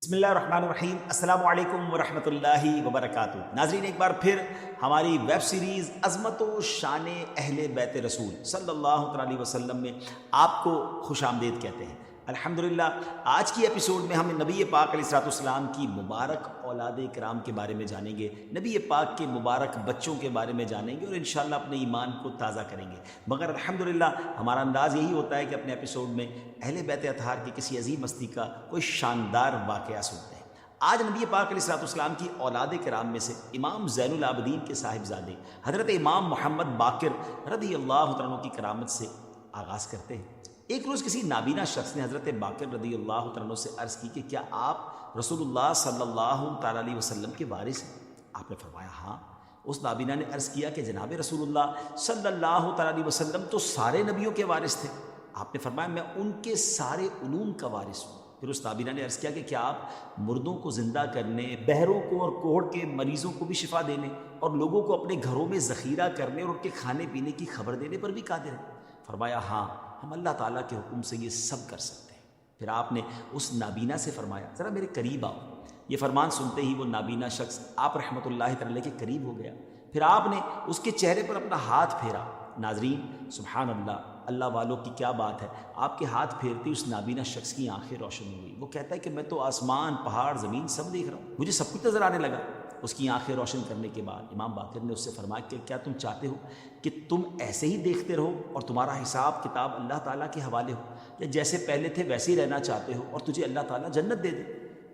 بسم اللہ الرحمن الرحیم۔ السلام علیکم ورحمۃ اللہ وبرکاتہ۔ ناظرین، ایک بار پھر ہماری ویب سیریز عظمت و شان اہل بیت رسول صلی اللہ علیہ وسلم میں آپ کو خوش آمدید کہتے ہیں۔ الحمدللہ آج کی ایپیسوڈ میں ہم نبی پاک علیہ السلام کی مبارک اولاد کرام کے بارے میں جانیں گے، نبی پاک کے مبارک بچوں کے بارے میں جانیں گے اور انشاءاللہ اپنے ایمان کو تازہ کریں گے۔ مگر الحمدللہ ہمارا انداز یہی ہوتا ہے کہ اپنے ایپیسوڈ میں اہل بیت اطہار کی کسی عظیم ہستی کا کوئی شاندار واقعہ سنتے ہیں۔ آج نبی پاک علیہ السلام کی اولاد کرام میں سے امام زین العابدین کے صاحبزادے حضرت امام محمد باقر رضی اللہ عنہ کی کرامت سے آغاز کرتے ہیں۔ ایک روز کسی نابینا شخص نے حضرت باقر رضی اللہ عنہ سے عرض کی کہ کیا آپ رسول اللہ صلی اللہ تعالیٰ علیہ وسلم کے وارث ہیں؟ آپ نے فرمایا ہاں۔ اس نابینا نے عرض کیا کہ جناب رسول اللہ صلی اللہ تعالیٰ علیہ وسلم تو سارے نبیوں کے وارث تھے۔ آپ نے فرمایا میں ان کے سارے علوم کا وارث ہوں۔ پھر اس نابینا نے عرض کیا کہ کیا آپ مردوں کو زندہ کرنے، بہروں کو اور کوڑ کے مریضوں کو بھی شفا دینے اور لوگوں کو اپنے گھروں میں ذخیرہ کرنے اور ان کے کھانے پینے کی خبر دینے پر بھی قادر ہیں؟ فرمایا ہاں، ہم اللہ تعالیٰ کے حکم سے یہ سب کر سکتے ہیں۔ پھر آپ نے اس نابینا سے فرمایا ذرا میرے قریب آؤ۔ یہ فرمان سنتے ہی وہ نابینا شخص آپ رحمۃ اللہ تعالیٰ کے قریب ہو گیا۔ پھر آپ نے اس کے چہرے پر اپنا ہاتھ پھیرا۔ ناظرین سبحان اللہ، اللہ والوں کی کیا بات ہے، آپ کے ہاتھ پھیرتی اس نابینا شخص کی آنکھیں روشن ہو گئی۔ وہ کہتا ہے کہ میں تو آسمان، پہاڑ، زمین سب دیکھ رہا ہوں، مجھے سب کچھ نظر آنے لگا۔ اس کی آنکھیں روشن کرنے کے بعد امام باقر نے اس سے فرمایا کہ کیا تم چاہتے ہو کہ تم ایسے ہی دیکھتے رہو اور تمہارا حساب کتاب اللہ تعالیٰ کے حوالے ہو، یا جیسے پہلے تھے ویسے ہی رہنا چاہتے ہو اور تجھے اللہ تعالیٰ جنت دے دے؟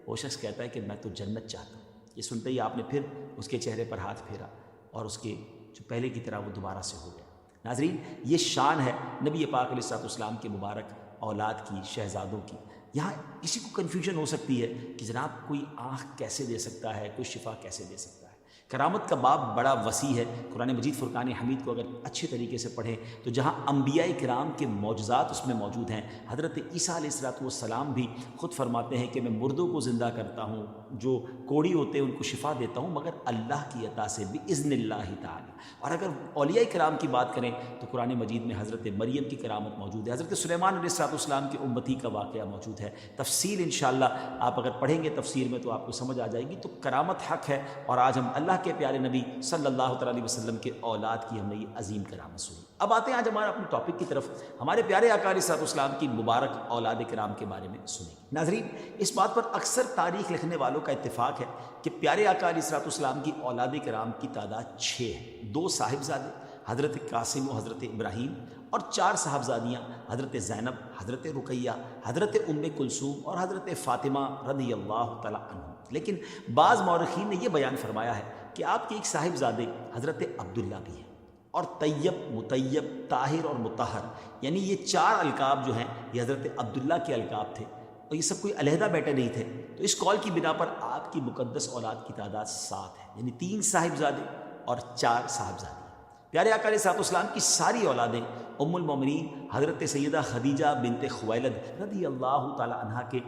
وہ شخص کہتا ہے کہ میں تو جنت چاہتا ہوں۔ یہ سنتے ہی آپ نے پھر اس کے چہرے پر ہاتھ پھیرا اور اس کے جو پہلے کی طرح وہ دوبارہ سے ہو گیا۔ ناظرین، یہ شان ہے نبی پاک علیہ السلام کے مبارک اولاد کی، شہزادوں کی۔ یہاں کسی کو کنفیوژن ہو سکتی ہے کہ جناب کوئی آنکھ کیسے دے سکتا ہے، کوئی شفا کیسے دے سکتا ہے۔ کرامت کا باب بڑا وسیع ہے۔ قرآن مجید فرقان حمید کو اگر اچھے طریقے سے پڑھیں تو جہاں انبیاء کرام کے معجزات اس میں موجود ہیں، حضرت عیسیٰ علیہ السلام بھی خود فرماتے ہیں کہ میں مردوں کو زندہ کرتا ہوں، جو کوڑی ہوتے ہیں ان کو شفا دیتا ہوں، مگر اللہ کی عطا سے باذن اللہ تعالی۔ اور اگر اولیاء کرام کی بات کریں تو قرآن مجید میں حضرت مریم کی کرامت موجود ہے، حضرت سلیمان علیہ السلام کی امتی کا واقعہ موجود ہے۔ تفصیل انشاءاللہ آپ اگر پڑھیں گے تفسیر میں تو آپ کو سمجھ آ جائے گی۔ تو کرامت حق ہے، اور آج ہم اللہ کے پیارے نبی صلی اللہ علیہ وسلم کے اولاد کی ہم نے یہ عظیم کرامت سنی۔ اب آتے ہیں آج ہمارا اپنے ٹاپک کی طرف، ہمارے پیارے آقا علیہ السلام کی مبارک اولاد کرام کے بارے میں سنیں۔ ناظرین، اس بات پر اکثر تاریخ لکھنے والوں کا اتفاق ہے کہ پیارے آقا علیہ السلام کی اولاد کرام کی تعداد 6 ہے۔ 2 صاحبزادے حضرت قاسم و حضرت ابراہیم، اور 4 صاحبزادیاں حضرت زینب، حضرت رقیہ، حضرت ام کلثوم اور حضرت فاطمہ رضی اللہ تعالیٰ عنہ۔ لیکن بعض مورخین نے یہ بیان فرمایا ہے کہ آپ کے ایک صاحبزادے حضرت عبداللہ بھی ہیں، اور طیب، مطیب، طاہر اور مطہر، یعنی یہ 4 القاب جو ہیں یہ حضرت عبداللہ کے القاب تھے، اور یہ سب کوئی علیحدہ بیٹے نہیں تھے۔ تو اس قول کی بنا پر آپ کی مقدس اولاد کی تعداد 7 ہے، یعنی 3 صاحبزادے اور 4 صاحبزادی۔ پیارے آقا علیہ السلام کی ساری اولادیں ام المومنین حضرت سیدہ خدیجہ بنت خویلد رضی اللہ تعالی عنہا کے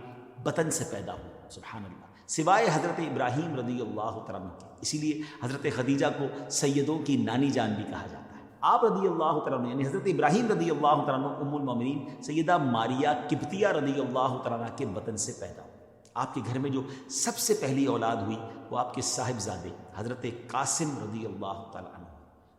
بطن سے پیدا ہوئی، سبحان اللہ، سوائے حضرت ابراہیم رضی اللہ تعالیٰ عنہ کے۔ اسی لیے حضرت خدیجہ کو سیدوں کی نانی جان بھی کہا جاتا ہے۔ آپ رضی اللہ تعالیٰ عنہ یعنی حضرت ابراہیم رضی اللہ تعالیٰ عنہ ام المومنین سیدہ ماریہ قبطیہ رضی اللہ تعالیٰ عنہ کے بطن سے پیدا ہوئی۔ آپ کے گھر میں جو سب سے پہلی اولاد ہوئی وہ آپ کے صاحبزادے حضرت قاسم رضی اللہ تعالیٰ عنہ۔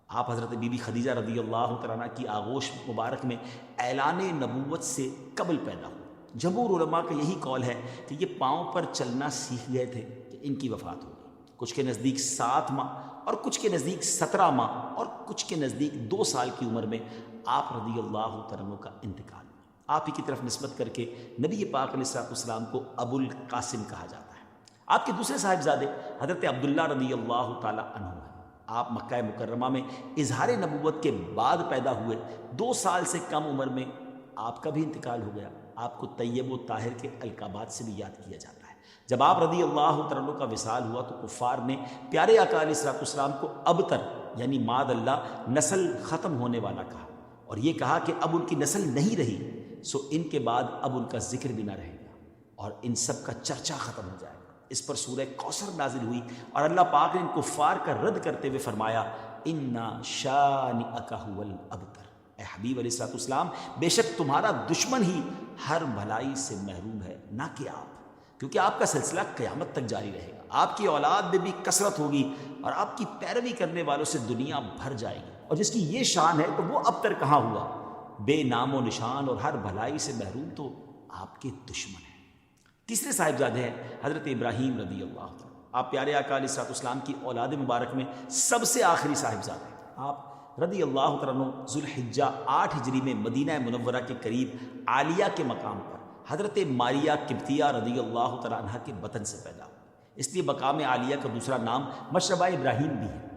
آپ حضرت بی بی خدیجہ رضی اللہ تعالیٰ عنہ کی آغوش مبارک میں اعلان نبوت سے قبل پیدا ہوئے۔ جمہور علماء کا یہی قول ہے کہ یہ پاؤں پر چلنا سیکھ گئے تھے کہ ان کی وفات ہو گئی۔ کچھ کے نزدیک 7 ماہ اور کچھ کے نزدیک 17 ماہ اور کچھ کے نزدیک 2 سال کی عمر میں آپ رضی اللہ تعالیٰ عنہ کا انتقال ہوا۔ آپ ہی کی طرف نسبت کر کے نبی پاک علیہ السلام کو ابو القاسم کہا جاتا ہے۔ آپ کے دوسرے صاحبزادے حضرت عبداللہ رضی اللہ تعالیٰ عنہ ہیں۔ آپ مکہ مکرمہ میں اظہار نبوت کے بعد پیدا ہوئے، 2 سال سے کم عمر میں آپ کا بھی انتقال ہو گیا۔ آپ کو طیب و طاہر کے القابات سے بھی یاد کیا جاتا ہے۔ جب آپ رضی اللہ عنہ کا وصال ہوا تو کفار نے پیارے آقا علیہ السلام کو ابتر یعنی معاذ اللہ نسل ختم ہونے والا کہا، اور یہ کہا کہ اب ان کی نسل نہیں رہی، سو ان کے بعد اب ان کا ذکر بھی نہ رہے گا اور ان سب کا چرچا ختم ہو جائے گا۔ اس پر سورہ کوثر نازل ہوئی اور اللہ پاک نے ان کفار کا رد کرتے ہوئے فرمایا انا شانئک ھو الابتر، اے حبیب علیہ السلام بے شک تمہارا دشمن ہی ہر بھلائی سے محروم ہے، نہ کہ آپ۔ کیونکہ آپ کا سلسلہ قیامت تک جاری رہے گا، آپ کی اولاد میں بھی کثرت ہوگی اور آپ کی پیروی کرنے والوں سے دنیا بھر جائے گی۔ اور جس کی یہ شان ہے تو وہ اب تک کہاں ہوا، بے نام و نشان اور ہر بھلائی سے محروم تو آپ کے دشمن ہیں۔ تیسرے صاحبزادے ہیں حضرت ابراہیم رضی اللہ عنہ۔ آپ پیارے آقا علیہ الصلوۃ والسلام کی اولاد مبارک میں سب سے آخری صاحبزادے ہیں۔ آپ رضی اللہ تعالیٰ عنہ ذوالحجہ 8 ہجری میں مدینہ منورہ کے قریب عالیہ کے مقام پر حضرت ماریہ قبطیہ رضی اللہ تعالیٰ عنہ کے بطن سے پیدا ہوئے، اس لیے مقام عالیہ کا دوسرا نام مشربہ ابراہیم بھی ہے۔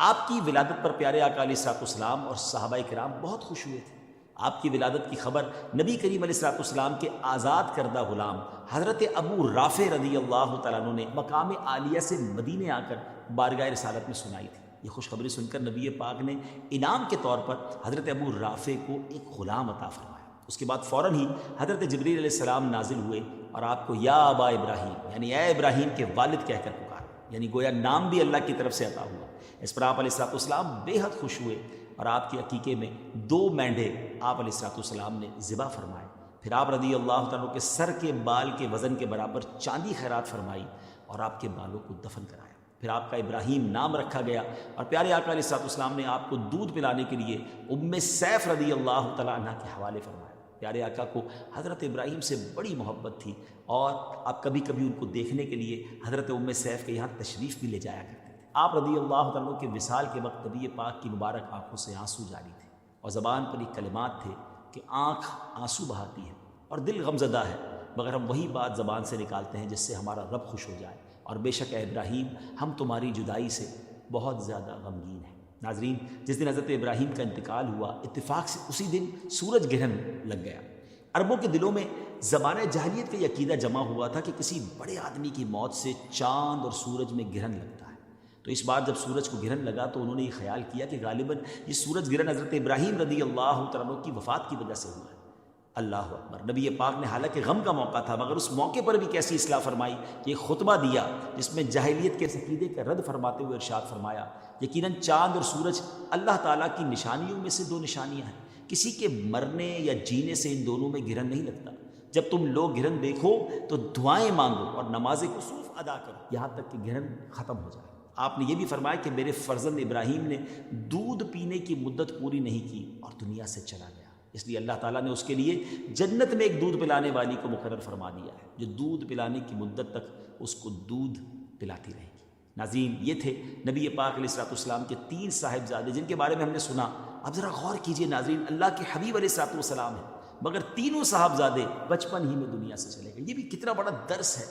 آپ کی ولادت پر پیارے آقا علیہ الصلوۃ والسلام اور صحابہ کرام بہت خوش ہوئے تھے۔ آپ کی ولادت کی خبر نبی کریم علیہ الصلوۃ والسلام کے آزاد کردہ غلام حضرت ابو رافع رضی اللہ تعالیٰ عنہ نے مقام عالیہ سے مدینے آ کر بارگاہ رسالت میں سنائی تھی۔ یہ خوشخبری سن کر نبی پاک نے انعام کے طور پر حضرت ابو رافع کو ایک غلام عطا فرمایا۔ اس کے بعد فوراً ہی حضرت جبریل علیہ السلام نازل ہوئے اور آپ کو یا ابا ابراہیم یعنی اے ابراہیم کے والد کہہ کر پکارا، یعنی گویا نام بھی اللہ کی طرف سے عطا ہوا۔ اس پر آپ علیہ الصلوۃ والسلام بے حد خوش ہوئے اور آپ کے عقیقے میں 2 مینڈھے آپ علیہ الصلوۃ والسلام نے ذبح فرمائے۔ پھر آپ رضی اللہ تعالیٰ کے سر کے بال کے وزن کے برابر چاندی خیرات فرمائی اور آپ کے بالوں کو دفن کرایا۔ پھر آپ کا ابراہیم نام رکھا گیا اور پیارے آقا علیہ الصلوۃ والسلام نے آپ کو دودھ پلانے کے لیے ام سیف رضی اللہ تعالیٰ عنہ کے حوالے فرمایا۔ پیارے آقا کو حضرت ابراہیم سے بڑی محبت تھی اور آپ کبھی کبھی ان کو دیکھنے کے لیے حضرت ام سیف کے یہاں تشریف بھی لے جایا کرتے تھے۔ آپ رضی اللہ تعالیٰ کے وصال کے وقت نبی پاک کی مبارک آنکھوں سے آنسو جاری تھے اور زبان پر یہ کلمات تھے کہ آنکھ آنسو بہاتی ہے اور دل غمزدہ ہے، مگر ہم وہی بات زبان سے نکالتے ہیں جس سے ہمارا رب خوش ہو جائے، اور بے شک اے ابراہیم ہم تمہاری جدائی سے بہت زیادہ غمگین ہیں۔ ناظرین، جس دن حضرت ابراہیم کا انتقال ہوا اتفاق سے اسی دن سورج گرہن لگ گیا۔ عربوں کے دلوں میں زمانہ جاہلیت کا یہ عقیدہ جمع ہوا تھا کہ کسی بڑے آدمی کی موت سے چاند اور سورج میں گرہن لگتا ہے۔ تو اس بار جب سورج کو گرہن لگا تو انہوں نے یہ خیال کیا کہ غالباً یہ سورج گرہن حضرت ابراہیم رضی اللہ تعالیٰ کی وفات کی وجہ سے ہوا ہے۔ اللہ اکبر۔ نبی پاک نے حالانکہ غم کا موقع تھا مگر اس موقع پر بھی کیسی اصلاح فرمائی کہ ایک خطبہ دیا جس میں جاہلیت کے عقیدے کا رد فرماتے ہوئے ارشاد فرمایا، یقیناً چاند اور سورج اللہ تعالیٰ کی نشانیوں میں سے 2 نشانیاں ہیں، کسی کے مرنے یا جینے سے ان دونوں میں گرہن نہیں لگتا۔ جب تم لوگ گرہن دیکھو تو دعائیں مانگو اور نماز کسوف ادا کرو یہاں تک کہ گرہن ختم ہو جائے۔ آپ نے یہ بھی فرمایا کہ میرے فرزند ابراہیم نے دودھ پینے کی مدت پوری نہیں کی اور دنیا سے چلا گیا، اس لیے اللہ تعالیٰ نے اس کے لیے جنت میں ایک دودھ پلانے والی کو مقرر فرما دیا ہے جو دودھ پلانے کی مدت تک اس کو دودھ پلاتی رہے گی۔ ناظرین، یہ تھے نبی پاک علیہ الصلوۃ والسلام کے 3 صاحبزادے جن کے بارے میں ہم نے سنا۔ اب ذرا غور کیجئے ناظرین، اللہ کے حبیب علیہ الصلوۃ والسلام ہیں مگر تینوں صاحبزادے بچپن ہی میں دنیا سے چلے گئے۔ یہ بھی کتنا بڑا درس ہے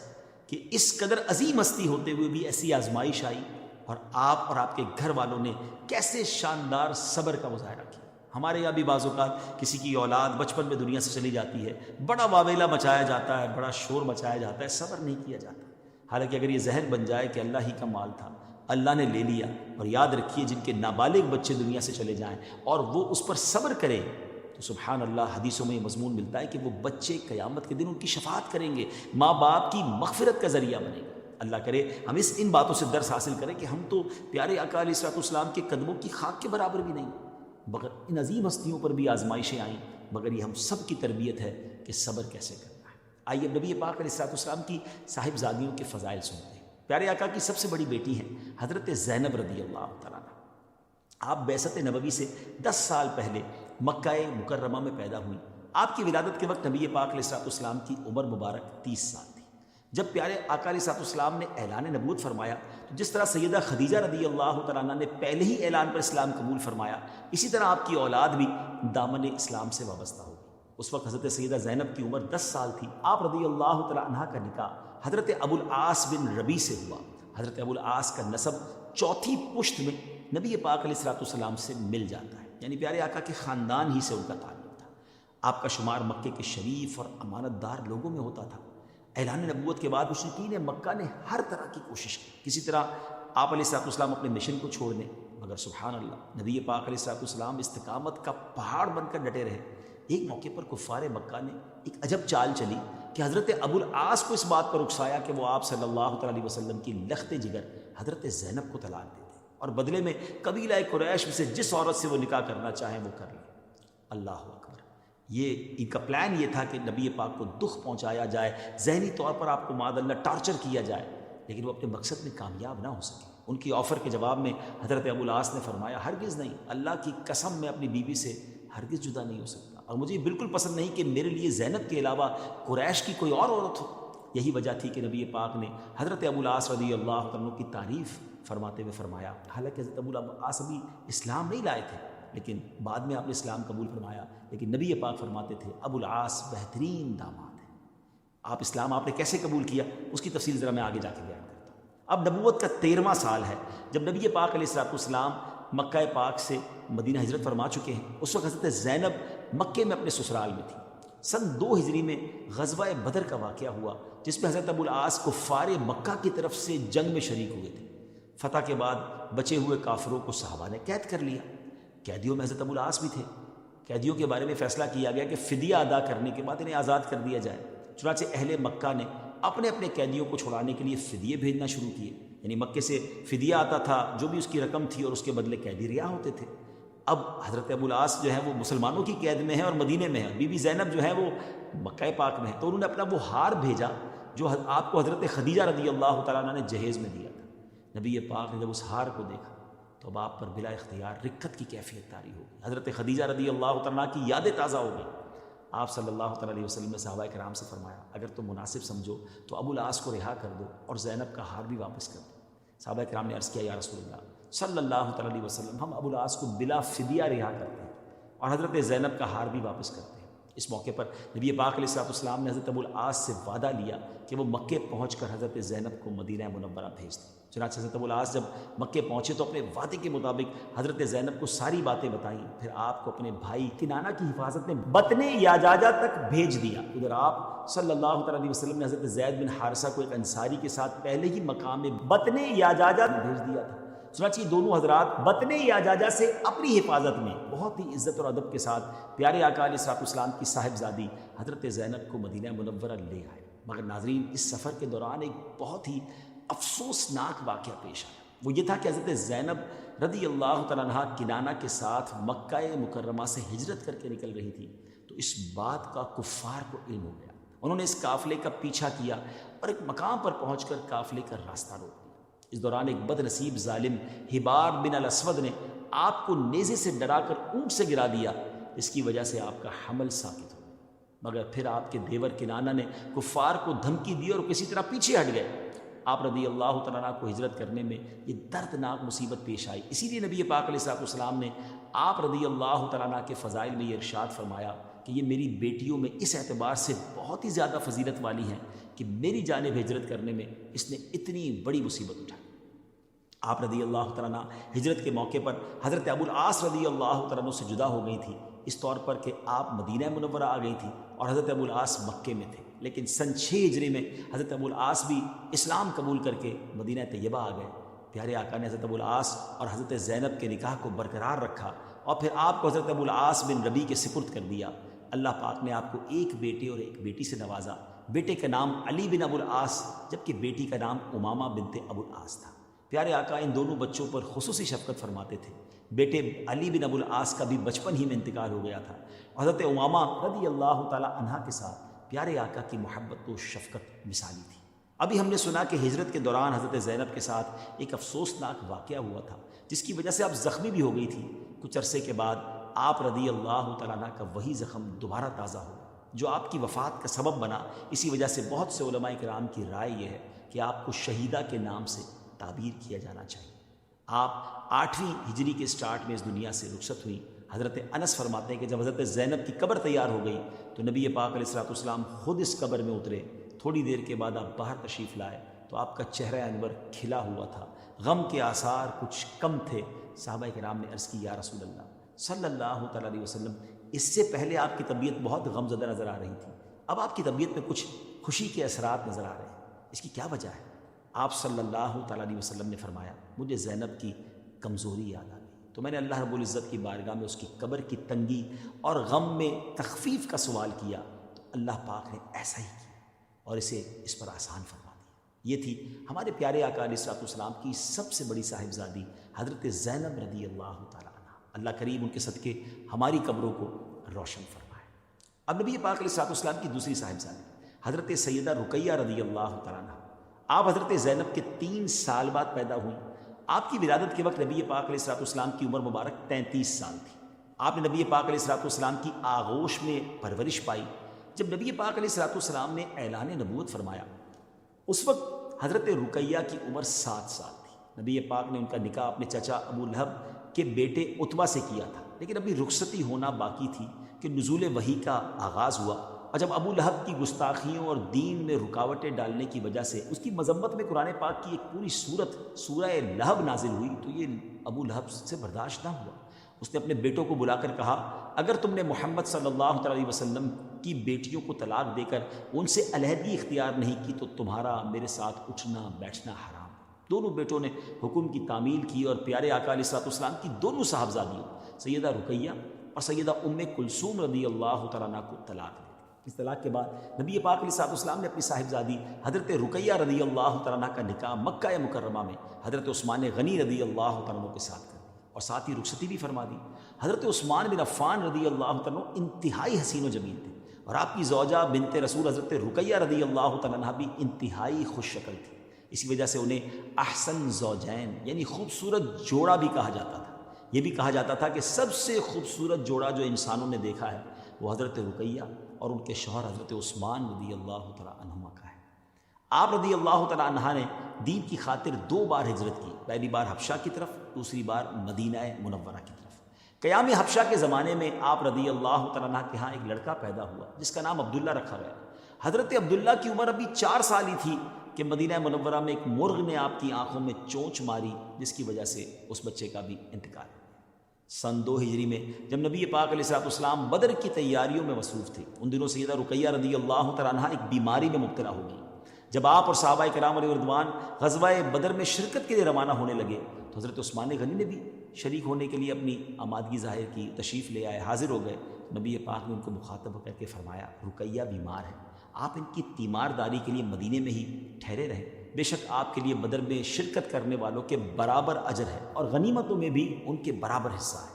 کہ اس قدر عظیم ہستی ہوتے ہوئے بھی ایسی آزمائش آئی اور آپ کے گھر والوں نے کیسے شاندار صبر کا مظاہرہ کیا۔ ہمارے یہاں بھی بعض اوقات کسی کی اولاد بچپن میں دنیا سے چلی جاتی ہے، بڑا واویلا مچایا جاتا ہے، بڑا شور مچایا جاتا ہے، صبر نہیں کیا جاتا۔ حالانکہ اگر یہ ذہن بن جائے کہ اللہ ہی کا مال تھا، اللہ نے لے لیا، اور یاد رکھیے جن کے نابالغ بچے دنیا سے چلے جائیں اور وہ اس پر صبر کریں تو سبحان اللہ حدیثوں میں یہ مضمون ملتا ہے کہ وہ بچے قیامت کے دن ان کی شفاعت کریں گے، ماں باپ کی مغفرت کا ذریعہ بنیں گے۔ اللہ کرے ہم ان باتوں سے درس حاصل کریں کہ ہم تو پیارے آقا علیہ الصلوۃ والسلام کے قدموں کی خاک کے برابر بھی نہیں، مگر ان عظیم ہستیوں پر بھی آزمائشیں آئیں، مگر یہ ہم سب کی تربیت ہے کہ صبر کیسے کرنا ہے۔ آئیے نبی پاک علیہ الصلوۃ والسلام کی صاحبزادیوں کے فضائل سنتے ہیں۔ پیارے آقا کی سب سے بڑی بیٹی ہیں حضرت زینب رضی اللہ تعالیٰ عنہ۔ آپ بعثت نبوی سے 10 سال پہلے مکہ مکرمہ میں پیدا ہوئی۔ آپ کی ولادت کے وقت نبی پاک علیہ الصلوۃ والسلام کی عمر مبارک 30 سال تھی۔ جب پیارے آقا علیہ الصلوۃ والسلام نے اعلان نبوت فرمایا تو جس طرح سیدہ خدیجہ رضی اللہ تعالیٰ عنہ نے پہلے ہی اعلان پر اسلام قبول فرمایا، اسی طرح آپ کی اولاد بھی دامن اسلام سے وابستہ ہوگی۔ اس وقت حضرت سیدہ زینب کی عمر 10 سال تھی۔ آپ رضی اللہ تعالیٰ عنہ کا نکاح حضرت ابو العاص بن ربیع سے ہوا۔ حضرت ابو العاص کا نسب 4تھی پشت میں نبی پاک علیہ الصلوۃ والسلام سے مل جاتا ہے، یعنی پیارے آقا کے خاندان ہی سے ان کا تعلق تھا۔ آپ کا شمار مکے کے شریف اور امانت دار لوگوں میں ہوتا تھا۔ اعلان نبوت کے بعد مشرکین مکہ نے ہر طرح کی کوشش کی کسی طرح آپ علیہ الصلوۃ والسلام اپنے مشن کو چھوڑ دیں، مگر سبحان اللہ نبی پاک علیہ الصلوۃ والسلام استقامت کا پہاڑ بن کر ڈٹے رہے۔ ایک موقع پر کفار مکہ نے ایک عجب چال چلی کہ حضرت ابو العاص کو اس بات پر اکسایا کہ وہ آپ صلی اللہ علیہ وسلم کی لخت جگر حضرت زینب کو طلاق دے دیں اور بدلے میں قبیلہ قریش میں سے جس عورت سے وہ نکاح کرنا چاہیں وہ کر لیں۔ اللہ اکبر۔ یہ ان کا پلان یہ تھا کہ نبی پاک کو دکھ پہنچایا جائے، ذہنی طور پر آپ کو معاذ اللہ ٹارچر کیا جائے، لیکن وہ اپنے مقصد میں کامیاب نہ ہو سکے۔ ان کی آفر کے جواب میں حضرت ابو العاص نے فرمایا ہرگز نہیں، اللہ کی قسم میں اپنی بیوی سے ہرگز جدا نہیں ہو سکتا، اور مجھے بالکل پسند نہیں کہ میرے لیے زینب کے علاوہ قریش کی کوئی اور عورت ہو۔ یہی وجہ تھی کہ نبی پاک نے حضرت ابو العاص رضی اللہ عنہ کی تعریف فرماتے ہوئے فرمایا، حالانکہ حضرت ابو العاص ابھی اسلام نہیں لائے تھے، لیکن بعد میں آپ نے اسلام قبول فرمایا، لیکن نبی پاک فرماتے تھے ابو العاص بہترین داماد ہے۔ آپ اسلام آپ نے کیسے قبول کیا، اس کی تفصیل ذرا میں آگے جا کے بیان کرتا ہوں۔ اب نبوت کا 13واں سال ہے جب نبی پاک علیہ الصلوۃ والسلام مکہ پاک سے مدینہ ہجرت فرما چکے ہیں۔ اس وقت حضرت زینب مکے میں اپنے سسرال میں تھی۔ سن 2 ہجری میں غزوہ بدر کا واقعہ ہوا، جس میں حضرت ابو العاص کفار مکہ کی طرف سے جنگ میں شریک ہوئے تھے۔ فتح کے بعد بچے ہوئے کافروں کو صحابہ نے قید کر لیا۔ قیدیوں میں حضرت ابو العاص بھی تھے۔ قیدیوں کے بارے میں فیصلہ کیا گیا کہ فدیہ ادا کرنے کے بعد انہیں آزاد کر دیا جائے۔ چنانچہ اہل مکہ نے اپنے اپنے قیدیوں کو چھڑانے کے لیے فدیے بھیجنا شروع کیے، یعنی مکے سے فدیہ آتا تھا، جو بھی اس کی رقم تھی، اور اس کے بدلے قیدی رہا ہوتے تھے۔ اب حضرت ابو العاص جو ہے وہ مسلمانوں کی قید میں ہے اور مدینے میں ہے، بی بی زینب جو ہے وہ مکہ پاک میں ہے، تو انہوں نے اپنا وہ ہار بھیجا جو آپ کو حضرت خدیجہ رضی اللہ تعالیٰ عنہ نے جہیز میں دیا تھا۔ نبی پاک نے جب اس ہار کو دیکھا تو اب آپ پر بلا اختیار رکت کی کیفیت طاری ہو گئی۔ حضرت خدیجہ رضی اللہ تعالیٰ کی یادیں تازہ ہو گئی۔ آپ صلی اللہ تعالیٰ علیہ وسلم نے صحابہ کرام سے فرمایا اگر تم مناسب سمجھو تو ابو العاص کو رہا کر دو اور زینب کا ہار بھی واپس کر دو۔ صحابہ کرام نے عرض کیا یا رسول اللہ صلی اللہ تعالیٰ علیہ وسلم، ہم ابو العاص کو بلا فدیہ رہا کرتے ہیں اور حضرت زینب کا ہار بھی واپس کرتے ہیں۔ اس موقع پر نبی پاک علیہ الصلوۃ والسلام نے حضرت ابو العاص سے وعدہ لیا کہ وہ مکے پہنچ کر حضرت زینب کو مدینہ منورہ بھیج دیں۔ چنانچہ حضرت ابو العاص جب مکے پہنچے تو اپنے وعدے کے مطابق حضرت زینب کو ساری باتیں بتائیں، پھر آپ کو اپنے بھائی کنانہ کی حفاظت میں بطن یاجاجہ تک بھیج دیا۔ ادھر آپ صلی اللہ تعالیٰ علیہ وسلم نے حضرت زید بن حارثہ کو ایک انصاری کے ساتھ پہلے ہی مقام میں بطن یاجاجہ بھیج دیا تھا۔ چنانچہ یہ دونوں حضرات بطن یاجاجہ سے اپنی حفاظت میں بہت ہی عزت اور ادب کے ساتھ پیارے آقا علیہ الصلوۃ والسلام کی صاحبزادی حضرت زینب کو مدینہ منورہ لے آئے۔ مگر ناظرین، اس سفر کے دوران ایک بہت ہی افسوسناک واقعہ پیش آیا۔ وہ یہ تھا کہ حضرت زینب رضی اللہ تعالیٰ عنہا کنانہ کے ساتھ مکہ مکرمہ سے ہجرت کر کے نکل رہی تھی، تو اس بات کا کفار کو علم ہو گیا۔ انہوں نے اس قافلے کا پیچھا کیا اور ایک مقام پر پہنچ کر قافلے کا راستہ روک دیا۔ اس دوران ایک بد نصیب ظالم حبار بن الاسود نے آپ کو نیزے سے ڈرا کر اونٹ سے گرا دیا، اس کی وجہ سے آپ کا حمل ساقط ہو گیا۔ مگر پھر آپ کے دیور کنانہ نے کفار کو دھمکی دی اور کسی طرح پیچھے ہٹ گئے۔ آپ رضی اللہ تعالیٰ عنہ کو ہجرت کرنے میں یہ دردناک مصیبت پیش آئی۔ اسی لیے نبی پاک علیہ الصلوۃ والسلام نے آپ رضی اللہ تعالیٰ عنہ کے فضائل میں یہ ارشاد فرمایا کہ یہ میری بیٹیوں میں اس اعتبار سے بہت ہی زیادہ فضیلت والی ہیں کہ میری جانب ہجرت کرنے میں اس نے اتنی بڑی مصیبت اٹھائی۔ آپ رضی اللہ تعالیٰ عنہ ہجرت کے موقع پر حضرت ابو العاص رضی اللہ تعالیٰ عنہ سے جدا ہو گئی تھی، اس طور پر کہ آپ مدینہ منورہ آ گئی تھی اور حضرت ابو العاص مکے میں تھے۔ لیکن سن 6 ہجری میں حضرت ابو العاص بھی اسلام قبول کر کے مدینہ طیبہ آ گئے۔ پیارے آقا نے حضرت ابو العاص اور حضرت زینب کے نکاح کو برقرار رکھا اور پھر آپ کو حضرت ابو العاص بن ربی کے سپرد کر دیا۔ اللہ پاک نے آپ کو ایک بیٹے اور ایک بیٹی سے نوازا۔ بیٹے کا نام علی بن ابو العاص جبکہ بیٹی کا نام امامہ بنت ابو العاص تھا۔ پیارے آقا ان دونوں بچوں پر خصوصی شفقت فرماتے تھے۔ بیٹے علی بن ابو العاص کا بھی بچپن ہی میں انتقال ہو گیا تھا۔ حضرت امامہ رضی اللہ تعالی عنہا کے ساتھ پیارے آقا کی محبت و شفقت مثالی تھی۔ ابھی ہم نے سنا کہ ہجرت کے دوران حضرت زینب کے ساتھ ایک افسوسناک واقعہ ہوا تھا، جس کی وجہ سے آپ زخمی بھی ہو گئی تھی۔ کچھ عرصے کے بعد آپ رضی اللہ تعالیٰ عنہ کا وہی زخم دوبارہ تازہ ہوا جو آپ کی وفات کا سبب بنا۔ اسی وجہ سے بہت سے علماء کرام کی رائے یہ ہے کہ آپ کو شہیدہ کے نام سے تعبیر کیا جانا چاہیے۔ آپ 8ویں ہجری کے سٹارٹ میں اس دنیا سے رخصت ہوئی۔ حضرت انس فرماتے ہیں کہ جب حضرت زینب کی قبر تیار ہو گئی تو نبی پاک علیہ الصلوۃ والسلام خود اس قبر میں اترے۔ تھوڑی دیر کے بعد آپ باہر تشریف لائے تو آپ کا چہرہ انور کھلا ہوا تھا، غم کے آثار کچھ کم تھے۔ صحابہ کرام نے عرض کی یا رسول اللہ صلی اللہ تعالیٰ علیہ وسلم، اس سے پہلے آپ کی طبیعت بہت غم زدہ نظر آ رہی تھی، اب آپ کی طبیعت میں کچھ خوشی کے اثرات نظر آ رہے ہیں، اس کی کیا وجہ ہے؟ آپ صلی اللہ تعالیٰ علیہ وسلم نے فرمایا مجھے زینب کی کمزوری یاد آ گئی، تو میں نے اللہ رب العزت کی بارگاہ میں اس کی قبر کی تنگی اور غم میں تخفیف کا سوال کیا، تو اللہ پاک نے ایسا ہی کیا اور اسے اس پر آسان فرما دیا۔ یہ تھی ہمارے پیارے آقا علیہ الصلوۃ والسلام کی سب سے بڑی صاحبزادی حضرت زینب رضی اللہ تعالیٰ عنہ۔ اللہ کریم ان کے صدقے ہماری قبروں کو روشن فرمائے۔ اب نبی پاک علیہ السلام کی دوسری صاحبزادی حضرت سیدہ رقیہ رضی اللہ تعالیٰ عنہ، آپ حضرت زینب کے 3 سال بعد پیدا ہوئی۔ آپ کی ولادت کے وقت نبی پاک علیہ السلام کی عمر مبارک 33 سال تھی۔ آپ نے نبی پاک علیہ السلام کی آغوش میں پرورش پائی۔ جب نبی پاک علیہ السلام نے اعلان نبوت فرمایا، اس وقت حضرت رقیہ کی عمر 7 سال تھی۔ نبی پاک نے ان کا نکاح اپنے چچا ابو لہب کے بیٹے عتبہ سے کیا تھا، لیکن ابھی رخصتی ہونا باقی تھی کہ نزول وحی کا آغاز ہوا، اور جب ابو لہب کی گستاخیوں اور دین میں رکاوٹیں ڈالنے کی وجہ سے اس کی مذمت میں قرآن پاک کی ایک پوری سورت سورہ لہب نازل ہوئی، تو یہ ابو لہب سے برداشت نہ ہوا۔ اس نے اپنے بیٹوں کو بلا کر کہا، اگر تم نے محمد صلی اللہ علیہ وسلم کی بیٹیوں کو طلاق دے کر ان سے علیحدگی اختیار نہیں کی تو تمہارا میرے ساتھ اٹھنا بیٹھنا حرام۔ دونوں بیٹوں نے حکم کی تعمیل کی اور پیارے آقا علیہ السلام کی دونوں صاحبزادیوں سیدہ رقیہ اور سیدہ ام کلثوم رضی اللہ تعالیٰ عنہ کو طلاق دی۔ اس طلاق کے بعد نبی پاک علیہ السلام نے اپنی صاحبزادی حضرت رقیہ رضی اللہ تعالیٰ عنہ کا نکاح مکہ مکرمہ میں حضرت عثمان غنی رضی اللہ تعالیٰ عنہ کے ساتھ کر دی اور ساتھ ہی رخصتی بھی فرما دی۔ حضرت عثمان بن عفان رضی اللہ تعالیٰ عنہ انتہائی حسین و جمیل تھے، اور آپ کی زوجہ بنت رسول حضرت رقیہ رضی اللہ تعالیٰ عنہ بھی انتہائی خوش شکل تھی۔ اسی وجہ سے انہیں احسن زوجین یعنی خوبصورت جوڑا بھی کہا جاتا تھا۔ یہ بھی کہا جاتا تھا کہ سب سے خوبصورت جوڑا جو انسانوں نے دیکھا ہے وہ حضرت رقیہ اور ان کے شوہر حضرت عثمان رضی اللہ تعالیٰ عنہما کا ہے۔ آپ رضی اللہ تعالیٰ عنہ نے دین کی خاطر 2 بار ہجرت کی، پہلی بار حبشہ کی طرف، دوسری بار مدینہ منورہ کی طرف۔ قیام حبشہ کے زمانے میں آپ رضی اللہ تعالیٰ عنہ کے ہاں ایک لڑکا پیدا ہوا جس کا نام عبداللہ رکھا گیا۔ حضرت عبداللہ کی عمر ابھی 4 سال ہی تھی کہ مدینہ منورہ میں ایک مرغ نے آپ کی آنکھوں میں چونچ ماری، جس کی وجہ سے اس بچے کا بھی انتقال ہوا۔ سن 2 ہجری میں جب نبی پاک علیہ السلام بدر کی تیاریوں میں مصروف تھے، ان دنوں سیدہ رقیہ رضی اللہ تعالیٰ عنہ ایک بیماری میں مبتلا ہو گئی۔ جب آپ اور صحابہ کرام علیہ رضوان غزوہ بدر میں شرکت کے لیے روانہ ہونے لگے تو حضرت عثمان غنی نے بھی شریک ہونے کے لیے اپنی آمادگی ظاہر کی، تشریف لے آئے، حاضر ہو گئے۔ نبی پاک نے ان کو مخاطب کر کے فرمایا، رقیہ بیمار ہے، آپ ان کی تیمارداری کے لیے مدینے میں ہی ٹھہرے رہیں، بے شک آپ کے لیے بدر میں شرکت کرنے والوں کے برابر اجر ہے اور غنیمتوں میں بھی ان کے برابر حصہ ہے۔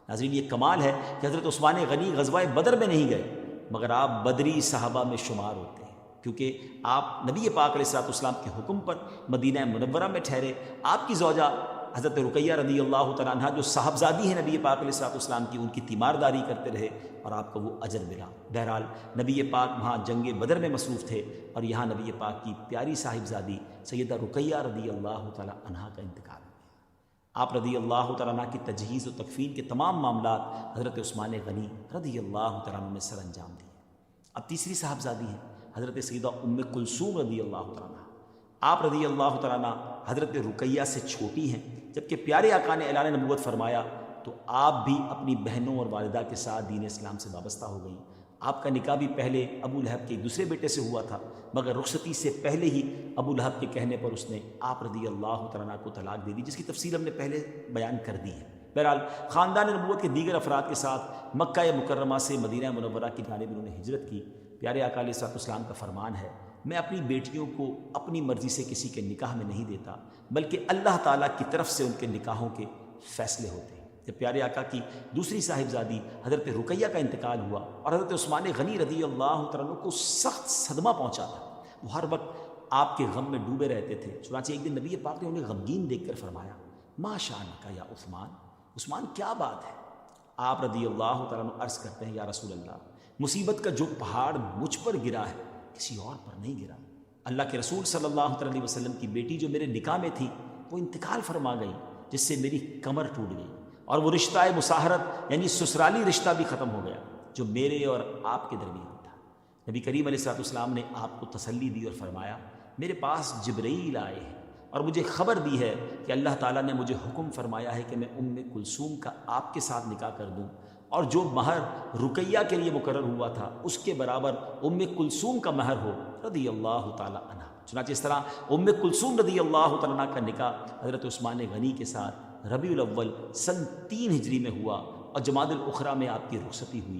ناظرین، یہ کمال ہے کہ حضرت عثمان غنی غزوہ بدر میں نہیں گئے، مگر آپ بدری صحابہ میں شمار ہوتے ہیں، کیونکہ آپ نبی پاک علیہ السلام کے حکم پر مدینہ منورہ میں ٹھہرے۔ آپ کی زوجہ حضرت رقیہ رضی اللہ تعالیٰ عنہ جو صاحبزادی ہیں نبی پاک علیہ السلام کی، ان کی تیمارداری کرتے رہے اور آپ کو وہ اجر ملا۔ بہرحال نبی پاک وہاں جنگ بدر میں مصروف تھے اور یہاں نبی پاک کی پیاری صاحبزادی سیدہ رقیہ رضی اللہ تعالیٰ عنہ کا انتقال ہو گیا۔ آپ رضی اللہ تعالیٰ عنہ کی تجہیز و تکفین کے تمام معاملات حضرت عثمان غنی رضی اللہ تعالیٰ عنہ نے سر انجام دیے۔ اب تیسری صاحبزادی ہیں حضرت سیدہ ام کلثوم رضی اللہ تعالیٰ عنہ۔ آپ رضی اللہ تعالیٰ عنہ حضرت رقیہ سے چھوٹی ہیں، جبکہ پیارے آقا نے اعلان نبوت فرمایا تو آپ بھی اپنی بہنوں اور والدہ کے ساتھ دین اسلام سے وابستہ ہو گئیں۔ آپ کا نکاح بھی پہلے ابو لہب کے دوسرے بیٹے سے ہوا تھا، مگر رخصتی سے پہلے ہی ابو لہب کے کہنے پر اس نے آپ رضی اللہ تعالیٰ عنہ کو طلاق دے دی، جس کی تفصیل ہم نے پہلے بیان کر دی ہے۔ بہرحال خاندان نبوت کے دیگر افراد کے ساتھ مکہ مکرمہ سے مدینہ منورہ کی جانب انہوں نے ہجرت کی۔ پیارے آقا علیہ السلام کا فرمان ہے، میں اپنی بیٹیوں کو اپنی مرضی سے کسی کے نکاح میں نہیں دیتا، بلکہ اللہ تعالیٰ کی طرف سے ان کے نکاحوں کے فیصلے ہوتے ہیں۔ جب پیارے آقا کی دوسری صاحبزادی حضرت رقیہ کا انتقال ہوا اور حضرت عثمان غنی رضی اللہ تعالیٰ عنہ کو سخت صدمہ پہنچا تھا، وہ ہر وقت آپ کے غم میں ڈوبے رہتے تھے۔ چنانچہ ایک دن نبی پاک نے انہیں غمگین دیکھ کر فرمایا، ما شانک یا عثمان کیا بات ہے؟ آپ رضی اللہ تعالیٰ عنہ عرض کرتے ہیں، یا رسول اللہ، مصیبت کا جو پہاڑ مجھ پر گرا ہے کسی اور پر نہیں گرا۔ اللہ کے رسول صلی اللہ علیہ وسلم کی بیٹی جو میرے نکاح میں تھی وہ انتقال فرما گئی، جس سے میری کمر ٹوٹ گئی اور وہ رشتہ مصاہرت یعنی سسرالی رشتہ بھی ختم ہو گیا جو میرے اور آپ کے درمیان تھا۔ نبی کریم علیہ السلام نے آپ کو تسلی دی اور فرمایا، میرے پاس جبرائیل آئے ہیں اور مجھے خبر دی ہے کہ اللہ تعالیٰ نے مجھے حکم فرمایا ہے کہ میں ام کلثوم کا آپ کے ساتھ نکاح کر دوں، اور جو مہر رقیہ کے لیے مقرر ہوا تھا اس کے برابر ام کلثوم کا مہر ہو رضی اللہ تعالیٰ عنہ۔ چنانچہ اس طرح ام کلثوم رضی اللہ تعالیٰ عنہ کا نکاح حضرت عثمان غنی کے ساتھ ربیع الاول سن 3 ہجری میں ہوا اور جمادی الاخری میں آپ کی رخصتی ہوئی۔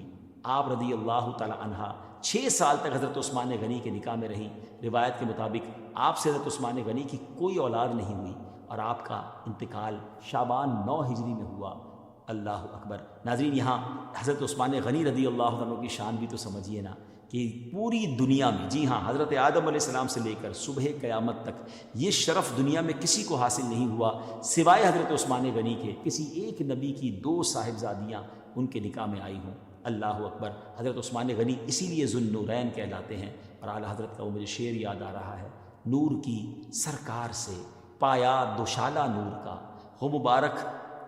آپ رضی اللہ تعالیٰ عنہ 6 سال تک حضرت عثمان غنی کے نکاح میں رہیں۔ روایت کے مطابق آپ سے حضرت عثمان غنی کی کوئی اولاد نہیں ہوئی اور آپ کا انتقال شعبان 9 ہجری میں ہوا۔ اللہ اکبر۔ ناظرین یہاں حضرت عثمان غنی رضی اللہ عنہ کی شان بھی تو سمجھیے نا کہ پوری دنیا میں، جی ہاں، حضرت آدم علیہ السلام سے لے کر صبح قیامت تک یہ شرف دنیا میں کسی کو حاصل نہیں ہوا سوائے حضرت عثمان غنی کے، کسی ایک نبی کی 2 صاحبزادیاں ان کے نکاح میں آئی ہوں۔ اللہ اکبر۔ حضرت عثمان غنی اسی لیے ذو النورین کہلاتے ہیں، اور اعلیٰ حضرت کا وہ مجھے شعر یاد آ رہا ہے: نور کی سرکار سے پایا دوشالہ نور کا، ہو مبارک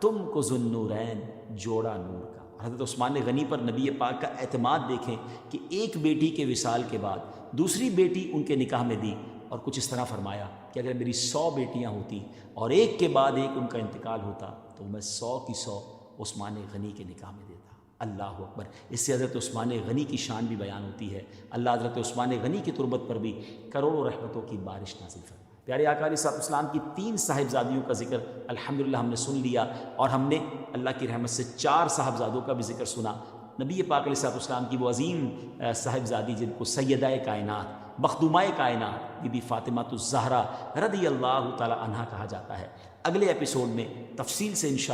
تم کو ذو النورین جوڑا نور کا۔ حضرت عثمان غنی پر نبی پاک کا اعتماد دیکھیں کہ ایک بیٹی کے وصال کے بعد دوسری بیٹی ان کے نکاح میں دی، اور کچھ اس طرح فرمایا کہ اگر میری 100 بیٹیاں ہوتی اور ایک کے بعد ایک ان کا انتقال ہوتا تو میں 100 کی 100 عثمان غنی کے نکاح میں دیتا۔ اللہ اکبر۔ اس سے حضرت عثمان غنی کی شان بھی بیان ہوتی ہے۔ اللہ حضرت عثمان غنی کی تربت پر بھی کروڑوں رحمتوں کی بارش نازل فرمائے۔ پیارے آقا علیہ الصلوۃ والسلام کی 3 صاحبزادیوں کا ذکر الحمدللہ ہم نے سن لیا، اور ہم نے اللہ کی رحمت سے 4 صاحبزادوں کا بھی ذکر سنا۔ نبی پاک علیہ الصلوۃ والسلام کی وہ عظیم صاحبزادی جن کو سیدہ کائنات، مخدومہ کائنات بی بی فاطمہ الزہرا رضی اللہ تعالی عنہا کہا جاتا ہے۔ اگلے ایپیسوڈ میں تفصیل سے انشاءاللہ